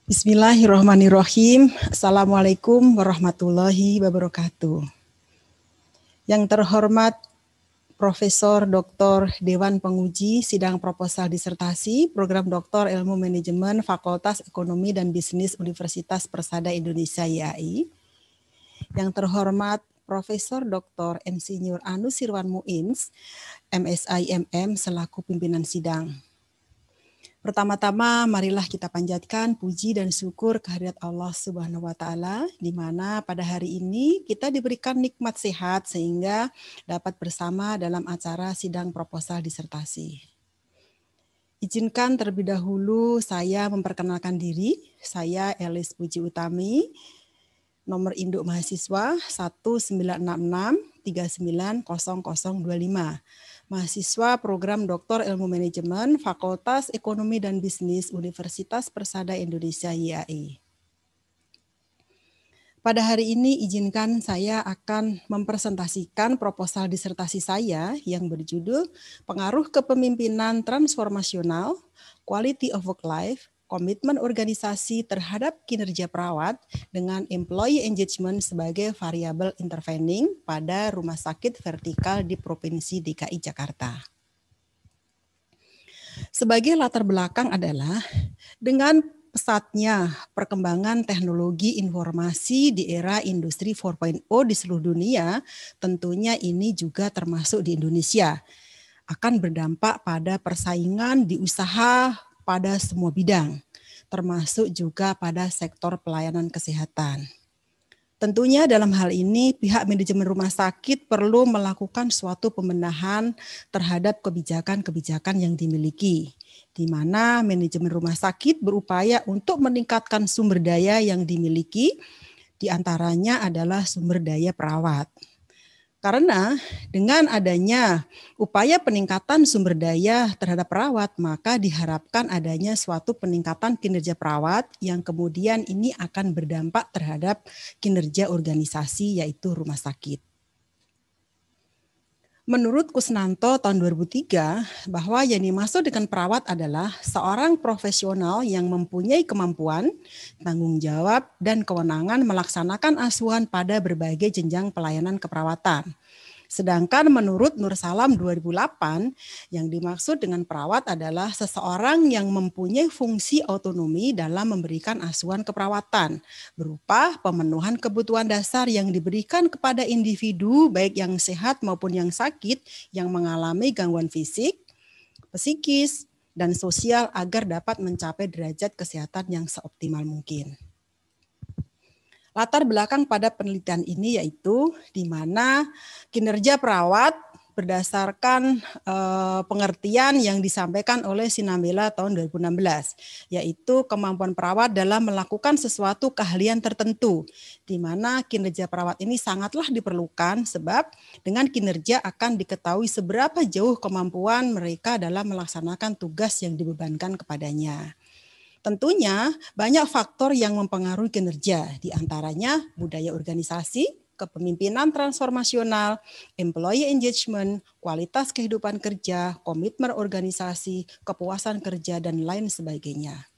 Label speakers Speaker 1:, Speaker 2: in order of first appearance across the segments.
Speaker 1: Bismillahirrahmanirrahim. Assalamualaikum warahmatullahi wabarakatuh. Yang terhormat Profesor Dr. Dewan Penguji Sidang Proposal Disertasi Program Doktor Ilmu Manajemen Fakultas Ekonomi dan Bisnis Universitas Persada Indonesia YAI. Yang terhormat Profesor Dr. Insinyur Anu Sirwan Muins, MSIMM selaku pimpinan sidang. Pertama-tama marilah kita panjatkan puji dan syukur kehadirat Allah Subhanahu wa taala di mana pada hari ini kita diberikan nikmat sehat sehingga dapat bersama dalam acara sidang proposal disertasi. Izinkan terlebih dahulu saya memperkenalkan diri. Saya Elis Puji Utami, nomor induk mahasiswa 1966 390025. Mahasiswa Program Doktor Ilmu Manajemen Fakultas Ekonomi dan Bisnis Universitas Persada Indonesia YAI. Pada hari ini izinkan saya akan mempresentasikan proposal disertasi saya yang berjudul Pengaruh Kepemimpinan Transformasional, Quality of Work Life, Komitmen organisasi terhadap kinerja perawat dengan employee engagement sebagai variabel intervening pada rumah sakit vertikal di Provinsi DKI Jakarta. Sebagai latar belakang adalah dengan pesatnya perkembangan teknologi informasi di era industri 4.0 di seluruh dunia, tentunya ini juga termasuk di Indonesia, akan berdampak pada persaingan di usaha pada semua bidang, termasuk juga pada sektor pelayanan kesehatan. Tentunya dalam hal ini pihak manajemen rumah sakit perlu melakukan suatu pembenahan terhadap kebijakan-kebijakan yang dimiliki, di mana manajemen rumah sakit berupaya untuk meningkatkan sumber daya yang dimiliki, di antaranya adalah sumber daya perawat. Karena dengan adanya upaya peningkatan sumber daya terhadap perawat, maka diharapkan adanya suatu peningkatan kinerja perawat yang kemudian ini akan berdampak terhadap kinerja organisasi yaitu rumah sakit. Menurut Kusnanto tahun 2003, bahwa yang dimaksud dengan perawat adalah seorang profesional yang mempunyai kemampuan, tanggung jawab, dan kewenangan melaksanakan asuhan pada berbagai jenjang pelayanan keperawatan. Sedangkan menurut Nur Salam 2008, yang dimaksud dengan perawat adalah seseorang yang mempunyai fungsi otonomi dalam memberikan asuhan keperawatan, berupa pemenuhan kebutuhan dasar yang diberikan kepada individu baik yang sehat maupun yang sakit, yang mengalami gangguan fisik, psikis, dan sosial agar dapat mencapai derajat kesehatan yang seoptimal mungkin. Latar belakang pada penelitian ini yaitu di mana kinerja perawat berdasarkan pengertian yang disampaikan oleh Sinambela tahun 2016, yaitu kemampuan perawat dalam melakukan sesuatu keahlian tertentu, di mana kinerja perawat ini sangatlah diperlukan sebab dengan kinerja akan diketahui seberapa jauh kemampuan mereka dalam melaksanakan tugas yang dibebankan kepadanya. Tentunya banyak faktor yang mempengaruhi kinerja, di antaranya budaya organisasi, kepemimpinan transformasional, employee engagement, kualitas kehidupan kerja, komitmen organisasi, kepuasan kerja, dan lain sebagainya.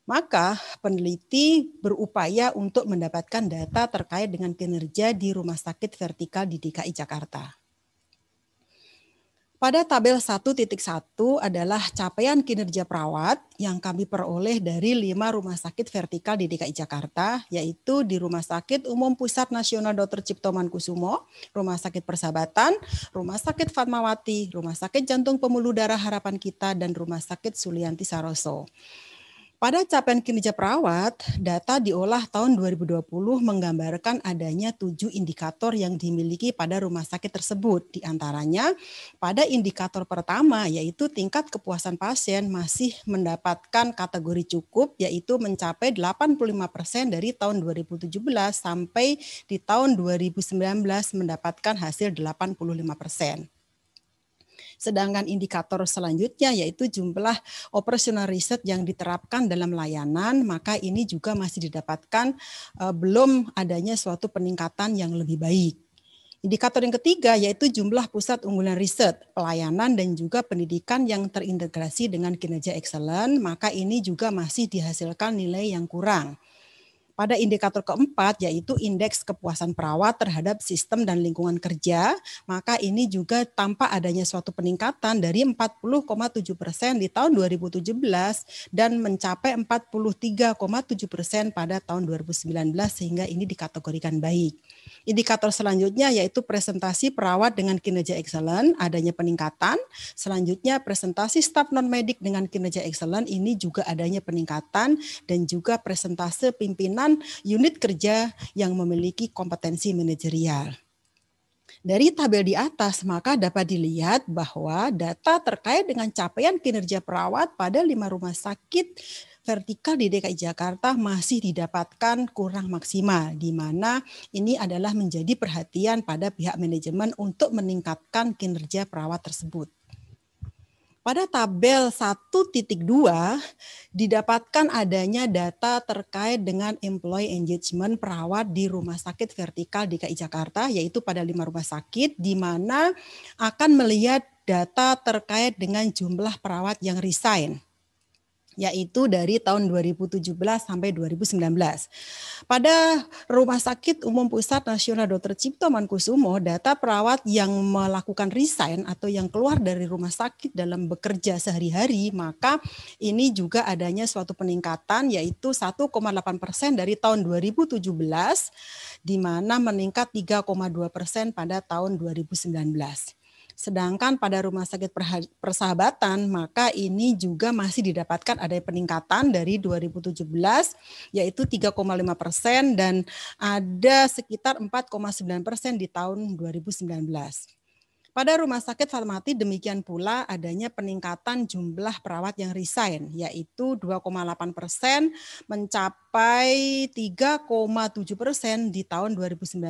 Speaker 1: Maka peneliti berupaya untuk mendapatkan data terkait dengan kinerja di rumah sakit vertikal di DKI Jakarta. Pada tabel 1.1 adalah capaian kinerja perawat yang kami peroleh dari 5 rumah sakit vertikal di DKI Jakarta, yaitu di Rumah Sakit Umum Pusat Nasional Dr. Cipto Mangunkusumo, Rumah Sakit Persahabatan, Rumah Sakit Fatmawati, Rumah Sakit Jantung Pembuluh Darah Harapan Kita, dan Rumah Sakit Sulianti Saroso. Pada capaian kinerja perawat, data diolah tahun 2020 menggambarkan adanya 7 indikator yang dimiliki pada rumah sakit tersebut. Di antaranya, pada indikator pertama yaitu tingkat kepuasan pasien masih mendapatkan kategori cukup, yaitu mencapai 85% dari tahun 2017 sampai di tahun 2019 mendapatkan hasil 85%. Sedangkan indikator selanjutnya yaitu jumlah operasional riset yang diterapkan dalam layanan, maka ini juga masih didapatkan belum adanya suatu peningkatan yang lebih baik. Indikator yang ketiga yaitu jumlah pusat unggulan riset, pelayanan, dan juga pendidikan yang terintegrasi dengan kinerja excellent, maka ini juga masih dihasilkan nilai yang kurang. Pada indikator keempat, yaitu indeks kepuasan perawat terhadap sistem dan lingkungan kerja, maka ini juga tampak adanya suatu peningkatan dari 40,7% di tahun 2017 dan mencapai 43,7% pada tahun 2019, sehingga ini dikategorikan baik. Indikator selanjutnya yaitu presentasi perawat dengan kinerja excellent, adanya peningkatan. Selanjutnya presentasi staf non-medik dengan kinerja excellent, ini juga adanya peningkatan, dan juga presentase pimpinan unit kerja yang memiliki kompetensi manajerial. Dari tabel di atas, maka dapat dilihat bahwa data terkait dengan capaian kinerja perawat pada 5 rumah sakit vertikal di DKI Jakarta masih didapatkan kurang maksimal, di mana ini adalah menjadi perhatian pada pihak manajemen untuk meningkatkan kinerja perawat tersebut. Pada tabel 1.2 didapatkan adanya data terkait dengan employee engagement perawat di rumah sakit vertikal DKI Jakarta, yaitu pada 5 rumah sakit, di mana akan melihat data terkait dengan jumlah perawat yang resign, yaitu dari tahun 2017 sampai 2019. Pada Rumah Sakit Umum Pusat Nasional Dr. Cipto Mangunkusumo, data perawat yang melakukan resign atau yang keluar dari rumah sakit dalam bekerja sehari-hari, maka ini juga adanya suatu peningkatan, yaitu 1,8% dari tahun 2017, di mana meningkat 3,2% pada tahun 2019. Sedangkan pada Rumah Sakit Persahabatan, maka ini juga masih didapatkan ada peningkatan dari 2017, yaitu 3,5%, dan ada sekitar 4,9% di tahun 2019. Pada Rumah Sakit Fatmawati demikian pula adanya peningkatan jumlah perawat yang resign, yaitu 2,8% mencapai 3,7% di tahun 2019.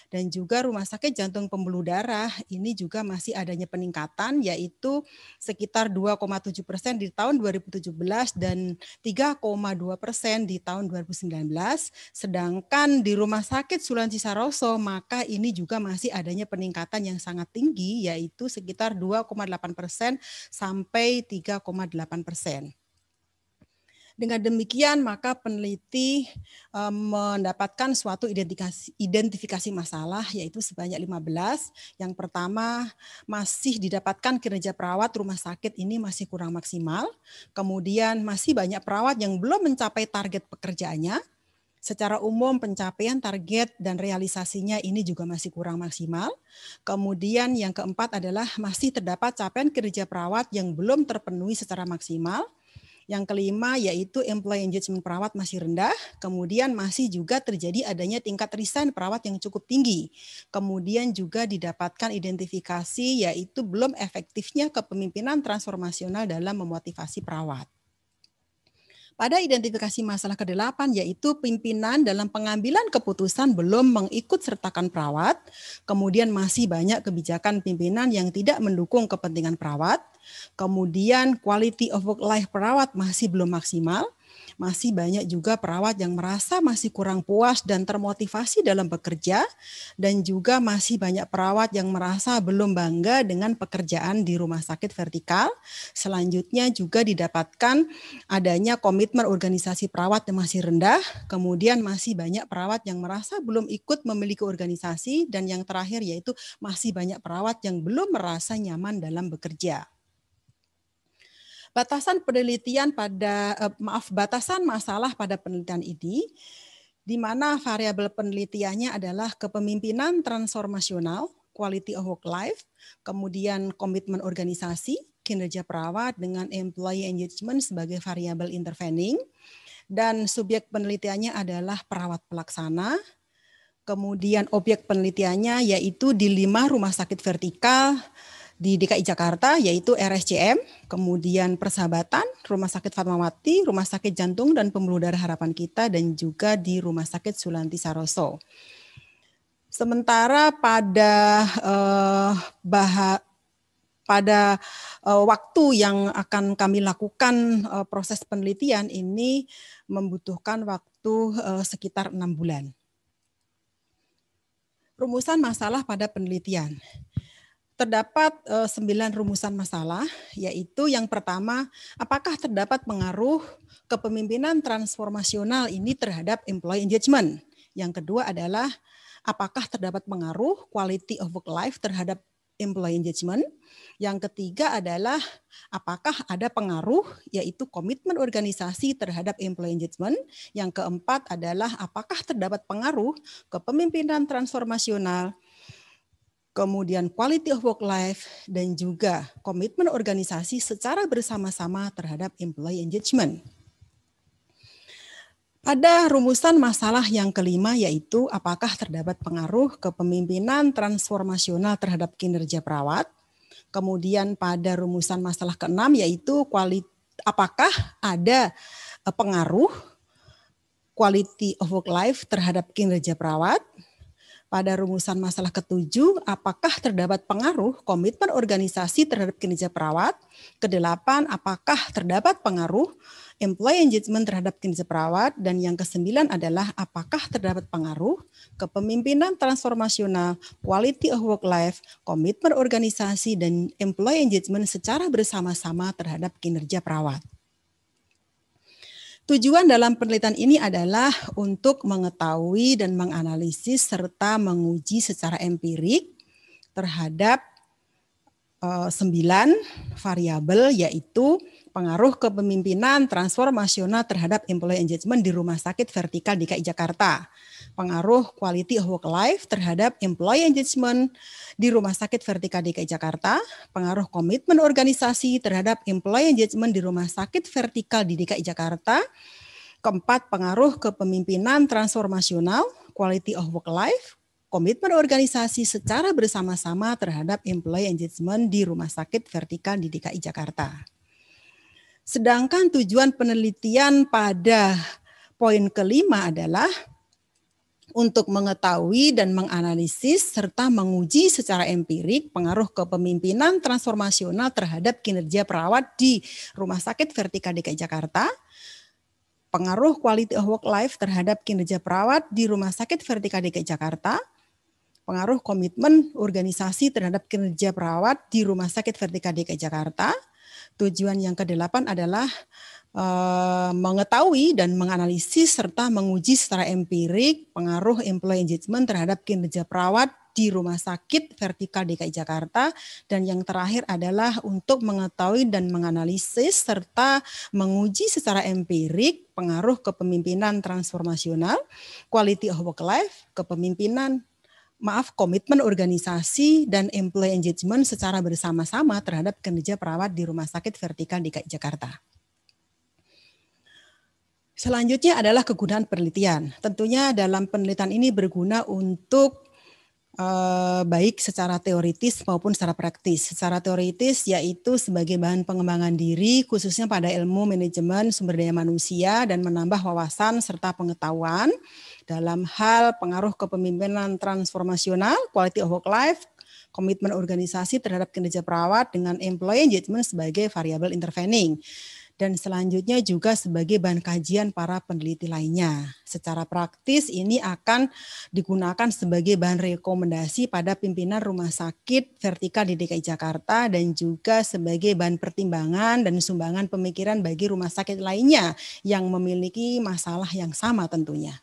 Speaker 1: Dan juga Rumah Sakit Jantung Pembuluh Darah ini juga masih adanya peningkatan, yaitu sekitar 2,7% di tahun 2017 dan 3,2% di tahun 2019. Sedangkan di Rumah Sakit Sulianti Saroso, maka ini juga masih adanya peningkatan yang sangat tinggi, yaitu sekitar 2,8% sampai 3,8%. Dengan demikian, maka peneliti mendapatkan suatu identifikasi masalah, yaitu sebanyak 15. Yang pertama, masih didapatkan kinerja perawat rumah sakit ini masih kurang maksimal. Kemudian masih banyak perawat yang belum mencapai target pekerjaannya. Secara umum pencapaian target dan realisasinya ini juga masih kurang maksimal. Kemudian yang keempat adalah masih terdapat capaian kinerja perawat yang belum terpenuhi secara maksimal. Yang kelima yaitu employee engagement perawat masih rendah, kemudian masih juga terjadi adanya tingkat resign perawat yang cukup tinggi. Kemudian juga didapatkan identifikasi yaitu belum efektifnya kepemimpinan transformasional dalam memotivasi perawat. Pada identifikasi masalah ke-8 yaitu pimpinan dalam pengambilan keputusan belum mengikut sertakan perawat, kemudian masih banyak kebijakan pimpinan yang tidak mendukung kepentingan perawat, kemudian quality of work life perawat masih belum maksimal, masih banyak juga perawat yang merasa masih kurang puas dan termotivasi dalam bekerja, dan juga masih banyak perawat yang merasa belum bangga dengan pekerjaan di rumah sakit vertikal. Selanjutnya juga didapatkan adanya komitmen organisasi perawat yang masih rendah, kemudian masih banyak perawat yang merasa belum ikut memiliki organisasi, dan yang terakhir yaitu masih banyak perawat yang belum merasa nyaman dalam bekerja. Batasan masalah pada penelitian ini, di mana variabel penelitiannya adalah kepemimpinan transformasional, quality of work life, kemudian komitmen organisasi, kinerja perawat dengan employee engagement sebagai variabel intervening, dan subjek penelitiannya adalah perawat pelaksana. Kemudian objek penelitiannya yaitu di 5 rumah sakit vertikal di DKI Jakarta, yaitu RSCM, kemudian Persahabatan, Rumah Sakit Fatmawati, Rumah Sakit Jantung dan Pembuluh Darah Harapan Kita, dan juga di Rumah Sakit Sulianti Saroso. Sementara pada waktu yang akan kami lakukan proses penelitian ini membutuhkan waktu sekitar 6 bulan. Rumusan masalah pada penelitian. Terdapat 9 rumusan masalah, yaitu yang pertama, apakah terdapat pengaruh kepemimpinan transformasional ini terhadap employee engagement? Yang kedua adalah, apakah terdapat pengaruh quality of work life terhadap employee engagement? Yang ketiga adalah, apakah ada pengaruh yaitu komitmen organisasi terhadap employee engagement? Yang keempat adalah, apakah terdapat pengaruh kepemimpinan transformasional, kemudian quality of work life, dan juga komitmen organisasi secara bersama-sama terhadap employee engagement. Pada rumusan masalah yang kelima, yaitu apakah terdapat pengaruh kepemimpinan transformasional terhadap kinerja perawat. Kemudian pada rumusan masalah keenam, yaitu apakah ada pengaruh quality of work life terhadap kinerja perawat. Pada rumusan masalah ketujuh, apakah terdapat pengaruh komitmen organisasi terhadap kinerja perawat. Kedelapan, apakah terdapat pengaruh employee engagement terhadap kinerja perawat. Dan yang kesembilan adalah apakah terdapat pengaruh kepemimpinan transformasional, quality of work life, komitmen organisasi, dan employee engagement secara bersama-sama terhadap kinerja perawat. Tujuan dalam penelitian ini adalah untuk mengetahui dan menganalisis serta menguji secara empirik terhadap 9 variabel, yaitu pengaruh kepemimpinan transformasional terhadap employee engagement di Rumah Sakit Vertikal DKI Jakarta, pengaruh quality of work life terhadap employee engagement di Rumah Sakit Vertikal DKI Jakarta, pengaruh komitmen organisasi terhadap employee engagement di Rumah Sakit Vertikal di DKI Jakarta. Keempat, pengaruh kepemimpinan transformasional, quality of work life, komitmen organisasi secara bersama-sama terhadap employee engagement di Rumah Sakit Vertikal di DKI Jakarta. Sedangkan tujuan penelitian pada poin kelima adalah untuk mengetahui dan menganalisis serta menguji secara empirik pengaruh kepemimpinan transformasional terhadap kinerja perawat di Rumah Sakit Vertikal DKI Jakarta, pengaruh quality of work life terhadap kinerja perawat di Rumah Sakit Vertikal DKI Jakarta, pengaruh komitmen organisasi terhadap kinerja perawat di Rumah Sakit Vertikal DKI Jakarta. Tujuan yang ke-8 adalah mengetahui dan menganalisis serta menguji secara empirik pengaruh employee engagement terhadap kinerja perawat di Rumah Sakit Vertikal DKI Jakarta. Dan yang terakhir adalah untuk mengetahui dan menganalisis serta menguji secara empirik pengaruh kepemimpinan transformasional, quality of work life, komitmen organisasi dan employee engagement secara bersama-sama terhadap kinerja perawat di Rumah Sakit Vertikal DKI Jakarta. Selanjutnya adalah kegunaan penelitian. Tentunya dalam penelitian ini berguna untuk baik secara teoritis maupun secara praktis. Secara teoritis yaitu sebagai bahan pengembangan diri khususnya pada ilmu manajemen sumber daya manusia dan menambah wawasan serta pengetahuan dalam hal pengaruh kepemimpinan transformasional, quality of work life, komitmen organisasi terhadap kinerja perawat dengan employee engagement sebagai variabel intervening. Dan selanjutnya juga sebagai bahan kajian para peneliti lainnya. Secara praktis ini akan digunakan sebagai bahan rekomendasi pada pimpinan rumah sakit vertikal di DKI Jakarta dan juga sebagai bahan pertimbangan dan sumbangan pemikiran bagi rumah sakit lainnya yang memiliki masalah yang sama tentunya.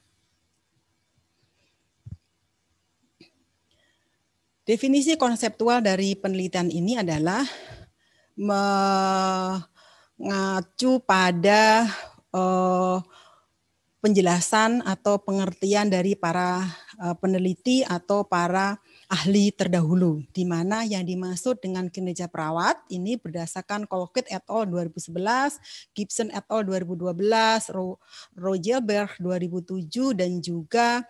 Speaker 1: Definisi konseptual dari penelitian ini adalah mengacu pada penjelasan atau pengertian dari para peneliti atau para ahli terdahulu, di mana yang dimaksud dengan kinerja perawat ini berdasarkan Colquitt et al. 2011, Gibson et al. 2012, Rogelberg 2007, dan juga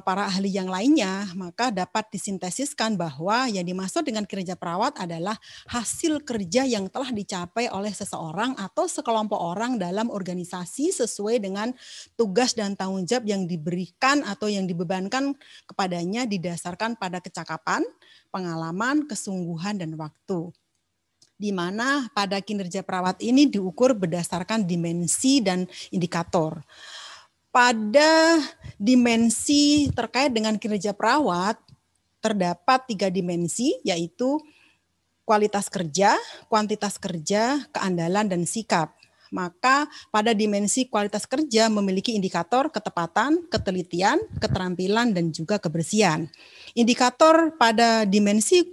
Speaker 1: para ahli yang lainnya, maka dapat disintesiskan bahwa yang dimaksud dengan kinerja perawat adalah hasil kerja yang telah dicapai oleh seseorang atau sekelompok orang dalam organisasi sesuai dengan tugas dan tanggung jawab yang diberikan atau yang dibebankan kepadanya didasarkan pada kecakapan, pengalaman, kesungguhan, dan waktu. Di mana pada kinerja perawat ini diukur berdasarkan dimensi dan indikator. Pada dimensi terkait dengan kinerja perawat, terdapat 3 dimensi, yaitu kualitas kerja, kuantitas kerja, keandalan, dan sikap. Maka pada dimensi kualitas kerja memiliki indikator ketepatan, ketelitian, keterampilan, dan juga kebersihan. Indikator pada dimensi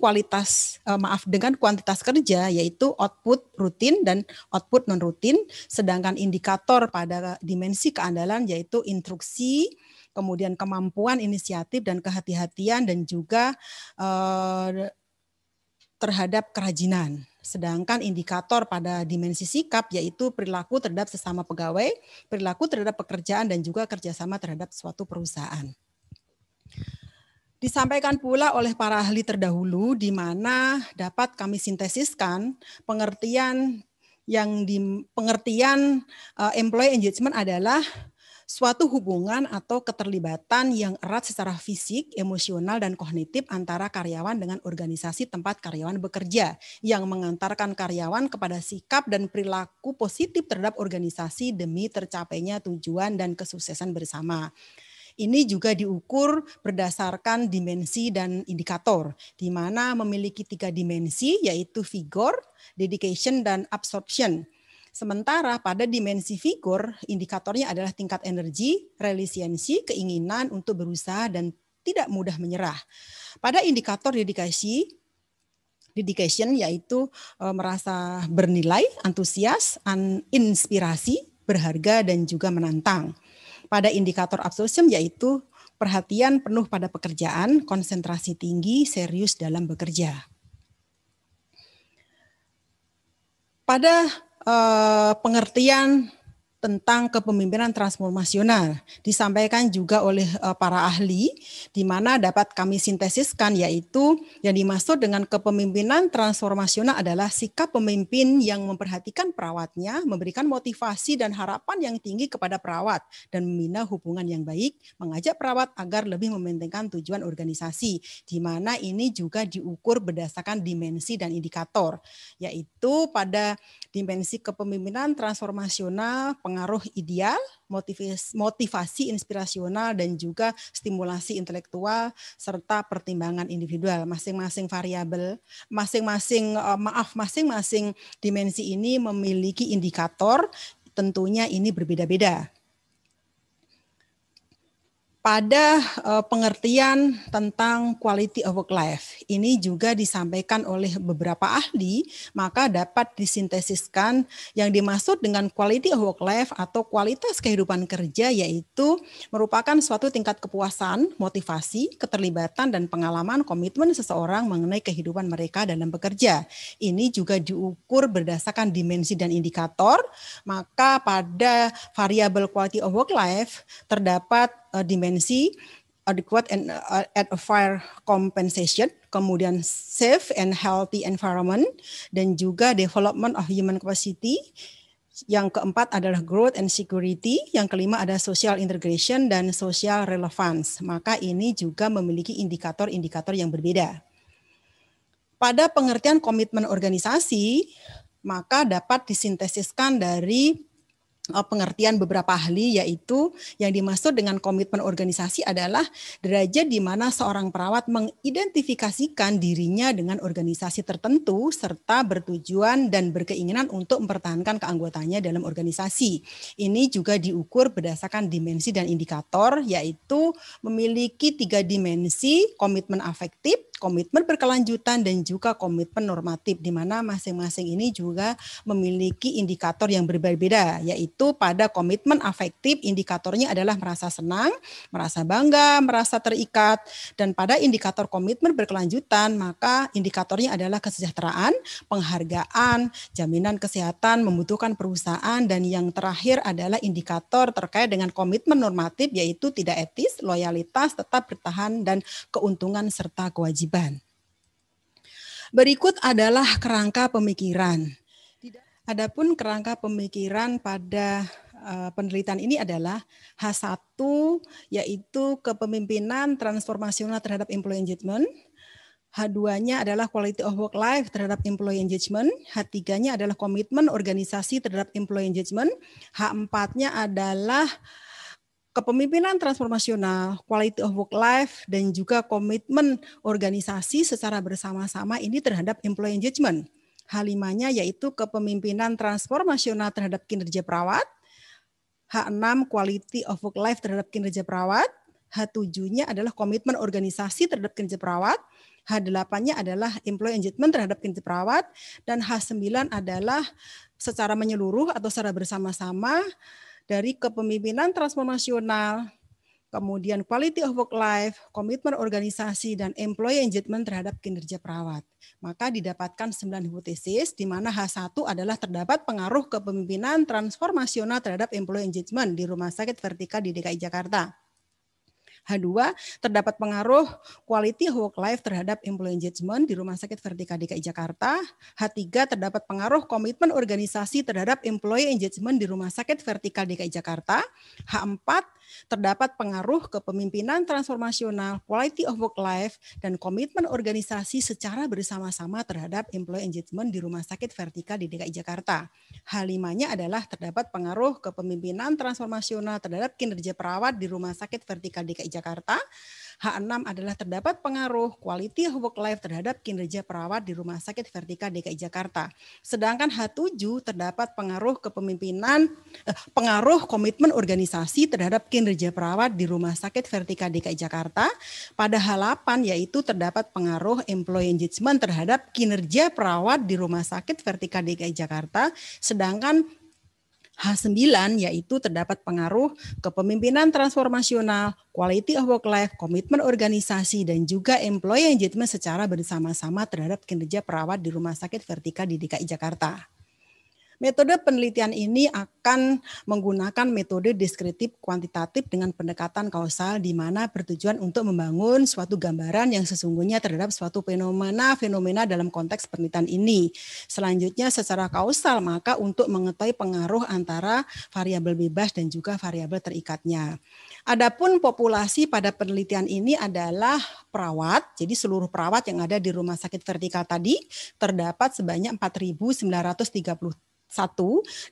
Speaker 1: dengan kuantitas kerja yaitu output rutin dan output non-rutin, sedangkan indikator pada dimensi keandalan yaitu instruksi, kemudian kemampuan inisiatif dan kehati-hatian, dan juga terhadap kerajinan. Sedangkan indikator pada dimensi sikap yaitu perilaku terhadap sesama pegawai, perilaku terhadap pekerjaan, dan juga kerjasama terhadap suatu perusahaan. Disampaikan pula oleh para ahli terdahulu di mana dapat kami sintesiskan pengertian employee engagement adalah suatu hubungan atau keterlibatan yang erat secara fisik, emosional, dan kognitif antara karyawan dengan organisasi tempat karyawan bekerja, yang mengantarkan karyawan kepada sikap dan perilaku positif terhadap organisasi demi tercapainya tujuan dan kesuksesan bersama. Ini juga diukur berdasarkan dimensi dan indikator, di mana memiliki 3 dimensi, yaitu vigor, dedication, dan absorption. Sementara pada dimensi vigor, indikatornya adalah tingkat energi, resiliensi, keinginan untuk berusaha, dan tidak mudah menyerah. Pada indikator dedication yaitu merasa bernilai, antusias, inspirasi, berharga, dan juga menantang. Pada indikator absorption yaitu perhatian penuh pada pekerjaan, konsentrasi tinggi, serius dalam bekerja. Pada pengertian tentang kepemimpinan transformasional disampaikan juga oleh para ahli, di mana dapat kami sintesiskan yaitu yang dimaksud dengan kepemimpinan transformasional adalah sikap pemimpin yang memperhatikan perawatnya, memberikan motivasi dan harapan yang tinggi kepada perawat, dan membina hubungan yang baik, mengajak perawat agar lebih mementingkan tujuan organisasi, di mana ini juga diukur berdasarkan dimensi dan indikator, yaitu pada dimensi kepemimpinan transformasional, pengaruh ideal, motivasi inspirasional, dan juga stimulasi intelektual, serta pertimbangan individual. Masing-masing variabel, masing-masing dimensi ini memiliki indikator, tentunya ini berbeda-beda. Pada pengertian tentang quality of work life, ini juga disampaikan oleh beberapa ahli, maka dapat disintesiskan yang dimaksud dengan quality of work life atau kualitas kehidupan kerja yaitu merupakan suatu tingkat kepuasan, motivasi, keterlibatan, dan pengalaman komitmen seseorang mengenai kehidupan mereka dalam bekerja. Ini juga diukur berdasarkan dimensi dan indikator, maka pada variabel quality of work life terdapat dimensi adequate and fair compensation, kemudian safe and healthy environment, dan juga development of human capacity. Yang keempat adalah growth and security, yang kelima ada social integration dan social relevance. Maka ini juga memiliki indikator-indikator yang berbeda. Pada pengertian komitmen organisasi, maka dapat disintesiskan dari pengertian beberapa ahli, yaitu yang dimaksud dengan komitmen organisasi adalah derajat di mana seorang perawat mengidentifikasikan dirinya dengan organisasi tertentu serta bertujuan dan berkeinginan untuk mempertahankan keanggotaannya dalam organisasi. Ini juga diukur berdasarkan dimensi dan indikator, yaitu memiliki 3 dimensi, komitmen afektif, komitmen berkelanjutan, dan juga komitmen normatif, di mana masing-masing ini juga memiliki indikator yang berbeda-beda, yaitu pada komitmen afektif indikatornya adalah merasa senang, merasa bangga, merasa terikat, dan pada indikator komitmen berkelanjutan maka indikatornya adalah kesejahteraan, penghargaan, jaminan kesehatan, membutuhkan perusahaan, dan yang terakhir adalah indikator terkait dengan komitmen normatif yaitu tidak etis, loyalitas, tetap bertahan, dan keuntungan serta kewajiban. Berikut adalah kerangka pemikiran. Adapun kerangka pemikiran pada penelitian ini adalah H1 yaitu kepemimpinan transformasional terhadap employee engagement, H2-nya adalah quality of work life terhadap employee engagement, H3-nya adalah komitmen organisasi terhadap employee engagement, H4-nya adalah Kepemimpinan transformasional, quality of work life, dan juga komitmen organisasi secara bersama-sama ini terhadap employee engagement. H5-nya yaitu kepemimpinan transformasional terhadap kinerja perawat, H6 quality of work life terhadap kinerja perawat, H7-nya adalah komitmen organisasi terhadap kinerja perawat, H8-nya adalah employee engagement terhadap kinerja perawat, dan H9 adalah secara menyeluruh atau secara bersama-sama dari kepemimpinan transformasional, kemudian quality of work life, komitmen organisasi, dan employee engagement terhadap kinerja perawat. Maka didapatkan 9 hipotesis, di mana H1 adalah terdapat pengaruh kepemimpinan transformasional terhadap employee engagement di rumah sakit vertikal di DKI Jakarta. H2, terdapat pengaruh quality of work life terhadap employee engagement di Rumah Sakit Vertikal DKI Jakarta. H3, terdapat pengaruh komitmen organisasi terhadap employee engagement di Rumah Sakit Vertikal DKI Jakarta. H4, terdapat pengaruh kepemimpinan transformasional, quality of work life, dan komitmen organisasi secara bersama-sama terhadap employee engagement di Rumah Sakit Vertikal di DKI Jakarta. H5-nya adalah terdapat pengaruh kepemimpinan transformasional terhadap kinerja perawat di Rumah Sakit Vertikal DKI Jakarta. H6 adalah terdapat pengaruh quality of work life terhadap kinerja perawat di Rumah Sakit Vertikal DKI Jakarta. Sedangkan H7 terdapat pengaruh pengaruh komitmen organisasi terhadap kinerja perawat di Rumah Sakit Vertikal DKI Jakarta. Pada H8 yaitu terdapat pengaruh employee engagement terhadap kinerja perawat di Rumah Sakit Vertikal DKI Jakarta. Sedangkan H9 yaitu terdapat pengaruh kepemimpinan transformasional, quality of work life, komitmen organisasi, dan juga employee engagement secara bersama-sama terhadap kinerja perawat di Rumah Sakit Vertikal di DKI Jakarta. Metode penelitian ini akan menggunakan metode deskriptif kuantitatif dengan pendekatan kausal di mana bertujuan untuk membangun suatu gambaran yang sesungguhnya terhadap suatu fenomena dalam konteks penelitian ini. Selanjutnya secara kausal maka untuk mengetahui pengaruh antara variabel bebas dan juga variabel terikatnya. Adapun populasi pada penelitian ini adalah perawat, jadi seluruh perawat yang ada di Rumah Sakit Vertikal tadi terdapat sebanyak 4.931,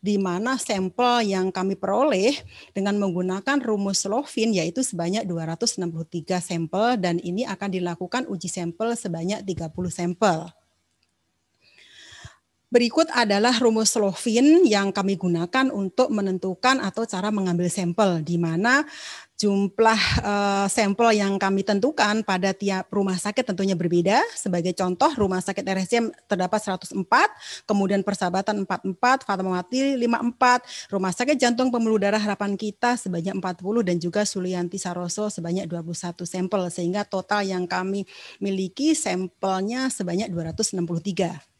Speaker 1: di mana sampel yang kami peroleh dengan menggunakan rumus Slovin yaitu sebanyak 263 sampel, dan ini akan dilakukan uji sampel sebanyak 30 sampel. Berikut adalah rumus Slovin yang kami gunakan untuk menentukan atau cara mengambil sampel, di mana jumlah sampel yang kami tentukan pada tiap rumah sakit tentunya berbeda. Sebagai contoh, Rumah Sakit RSCM terdapat 104, kemudian Persahabatan 44, Fatmawati 54, Rumah Sakit Jantung Pembuluh Darah Harapan Kita sebanyak 40, dan juga Sulianti Saroso sebanyak 21 sampel, sehingga total yang kami miliki sampelnya sebanyak 263.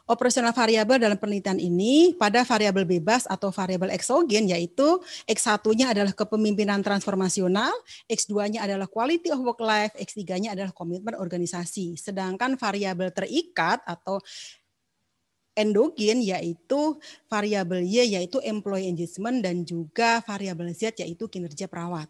Speaker 1: Operasional variabel dalam penelitian ini pada variabel bebas atau variabel eksogen, yaitu X1-nya adalah kepemimpinan transformasional, X2-nya adalah quality of work life, X3-nya adalah komitmen organisasi. Sedangkan variabel terikat atau endogen yaitu variabel Y yaitu employee engagement, dan juga variabel Z yaitu kinerja perawat.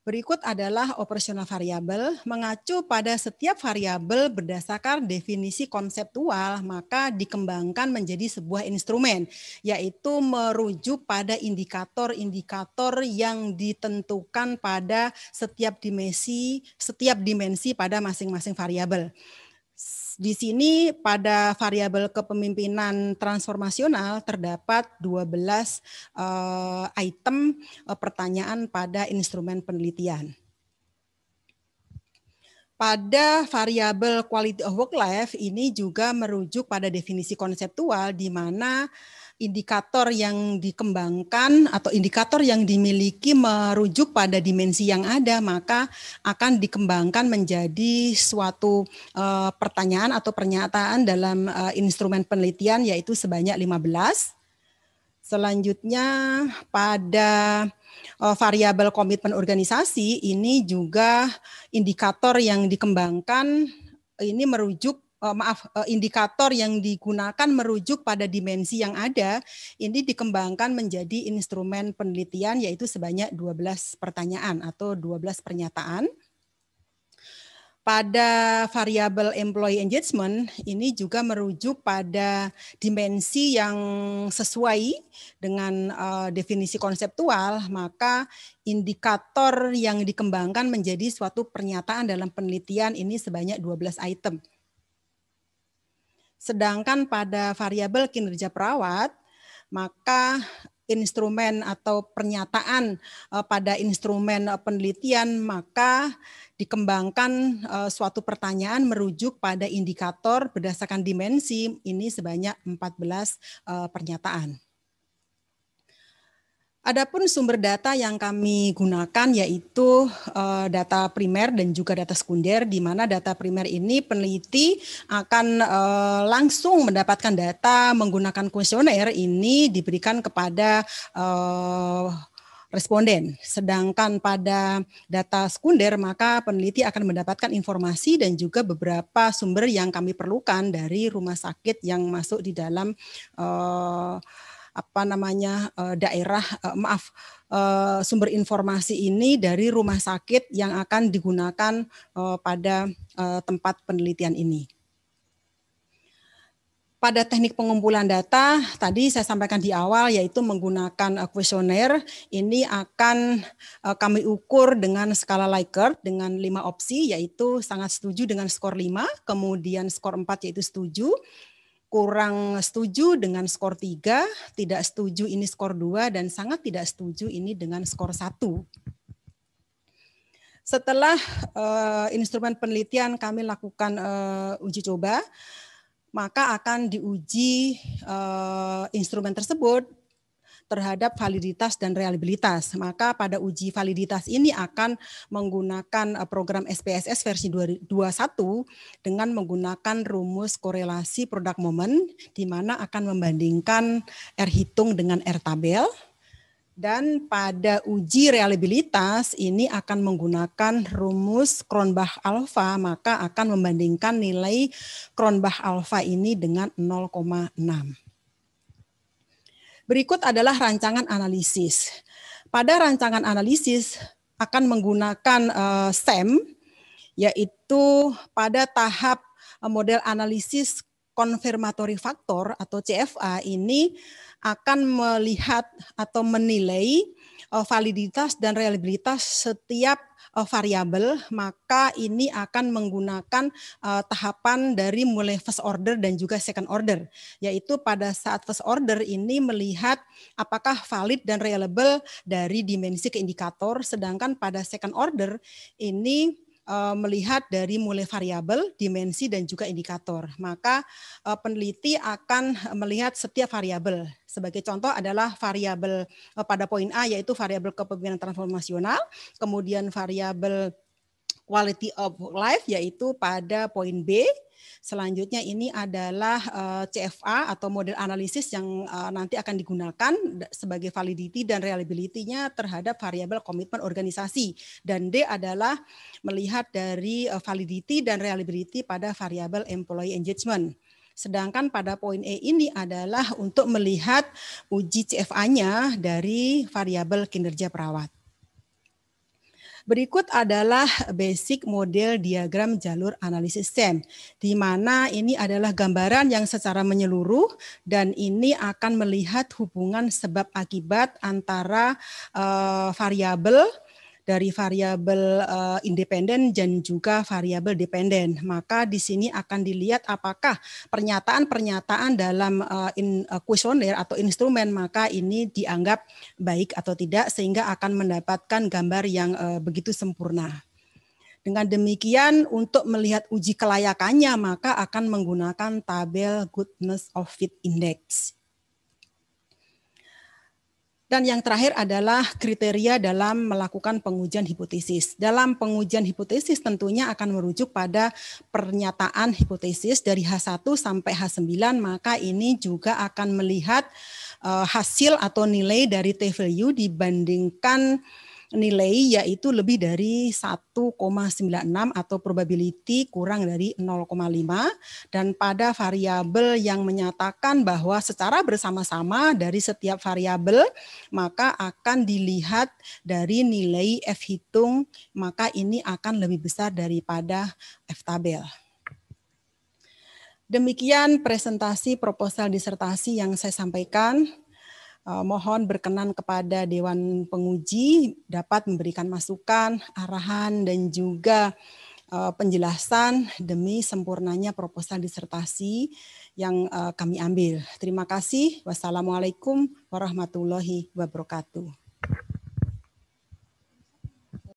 Speaker 1: Berikut adalah operasional variabel. Mengacu pada setiap variabel berdasarkan definisi konseptual, maka dikembangkan menjadi sebuah instrumen, yaitu merujuk pada indikator-indikator yang ditentukan pada setiap dimensi pada masing-masing variabel. Di sini pada variabel kepemimpinan transformasional terdapat 12 item pertanyaan pada instrumen penelitian. Pada variabel quality of work life ini juga merujuk pada definisi konseptual, di mana indikator yang dikembangkan atau indikator yang dimiliki merujuk pada dimensi yang ada, maka akan dikembangkan menjadi suatu pertanyaan atau pernyataan dalam instrumen penelitian, yaitu sebanyak 15. Selanjutnya pada variabel komitmen organisasi ini juga indikator yang dikembangkan ini merujuk indikator yang digunakan merujuk pada dimensi yang ada, ini dikembangkan menjadi instrumen penelitian yaitu sebanyak 12 pertanyaan atau 12 pernyataan. pada variabel employee engagement ini juga merujuk pada dimensi yang sesuai dengan definisi konseptual, maka indikator yang dikembangkan menjadi suatu pernyataan dalam penelitian ini sebanyak 12 item. Sedangkan pada variabel kinerja perawat, maka instrumen atau pernyataan pada instrumen penelitian maka dikembangkan suatu pertanyaan merujuk pada indikator berdasarkan dimensi ini sebanyak 14 pernyataan. Adapun sumber data yang kami gunakan yaitu data primer dan juga data sekunder, di mana data primer ini peneliti akan langsung mendapatkan data menggunakan kuesioner ini diberikan kepada responden. Sedangkan pada data sekunder maka peneliti akan mendapatkan informasi dan juga beberapa sumber yang kami perlukan dari rumah sakit yang masuk di dalam sumber informasi ini dari rumah sakit yang akan digunakan pada tempat penelitian ini. Pada teknik pengumpulan data, tadi saya sampaikan di awal yaitu menggunakan kuesioner, ini akan kami ukur dengan skala Likert dengan 5 opsi, yaitu sangat setuju dengan skor 5, kemudian skor 4 yaitu setuju, kurang setuju dengan skor 3, tidak setuju ini skor 2, dan sangat tidak setuju ini dengan skor 1. Setelah instrumen penelitian kami lakukan uji coba, maka akan diuji instrumen tersebut terhadap validitas dan reliabilitas. Maka pada uji validitas ini akan menggunakan program SPSS versi 21 dengan menggunakan rumus korelasi product moment, di mana akan membandingkan R hitung dengan R tabel. Dan pada uji reliabilitas ini akan menggunakan rumus Cronbach alpha, maka akan membandingkan nilai Cronbach alpha ini dengan 0,6. Berikut adalah rancangan analisis. Pada rancangan analisis akan menggunakan SEM, yaitu pada tahap model analisis konfirmatory faktor atau CFA ini akan melihat atau menilai validitas dan reliabilitas setiap variabel, maka ini akan menggunakan tahapan dari mulai first order dan juga second order, yaitu pada saat first order ini melihat apakah valid dan reliable dari dimensi ke indikator, sedangkan pada second order ini melihat dari mulai variabel, dimensi, dan juga indikator. Maka peneliti akan melihat setiap variabel. Sebagai contoh adalah variabel pada poin A, yaitu variabel kepemimpinan transformasional, kemudian variabel quality of life, yaitu pada poin B. Selanjutnya ini adalah CFA atau model analisis yang nanti akan digunakan sebagai validity dan reliability-nya terhadap variabel komitmen organisasi. Dan D adalah melihat dari validity dan reliability pada variabel employee engagement. Sedangkan pada poin E ini adalah untuk melihat uji CFA-nya dari variabel kinerja perawat. Berikut adalah basic model diagram jalur analisis SEM, di mana ini adalah gambaran yang secara menyeluruh dan ini akan melihat hubungan sebab akibat antara variabel dari variabel independen dan juga variabel dependen. Maka di sini akan dilihat apakah pernyataan-pernyataan dalam kuesioner atau instrumen maka ini dianggap baik atau tidak, sehingga akan mendapatkan gambar yang begitu sempurna. Dengan demikian untuk melihat uji kelayakannya maka akan menggunakan tabel Goodness of Fit Index. Dan yang terakhir adalah kriteria dalam melakukan pengujian hipotesis. Dalam pengujian hipotesis tentunya akan merujuk pada pernyataan hipotesis dari H1 sampai H9, maka ini juga akan melihat hasil atau nilai dari T-value dibandingkan nilai yaitu lebih dari 1,96 atau probability kurang dari 0,5, dan pada variabel yang menyatakan bahwa secara bersama-sama dari setiap variabel maka akan dilihat dari nilai F hitung, maka ini akan lebih besar daripada F tabel. Demikian presentasi proposal disertasi yang saya sampaikan. Mohon berkenan kepada Dewan Penguji dapat memberikan masukan, arahan, dan juga penjelasan demi sempurnanya proposal disertasi yang kami ambil. Terima kasih. Wassalamualaikum warahmatullahi wabarakatuh.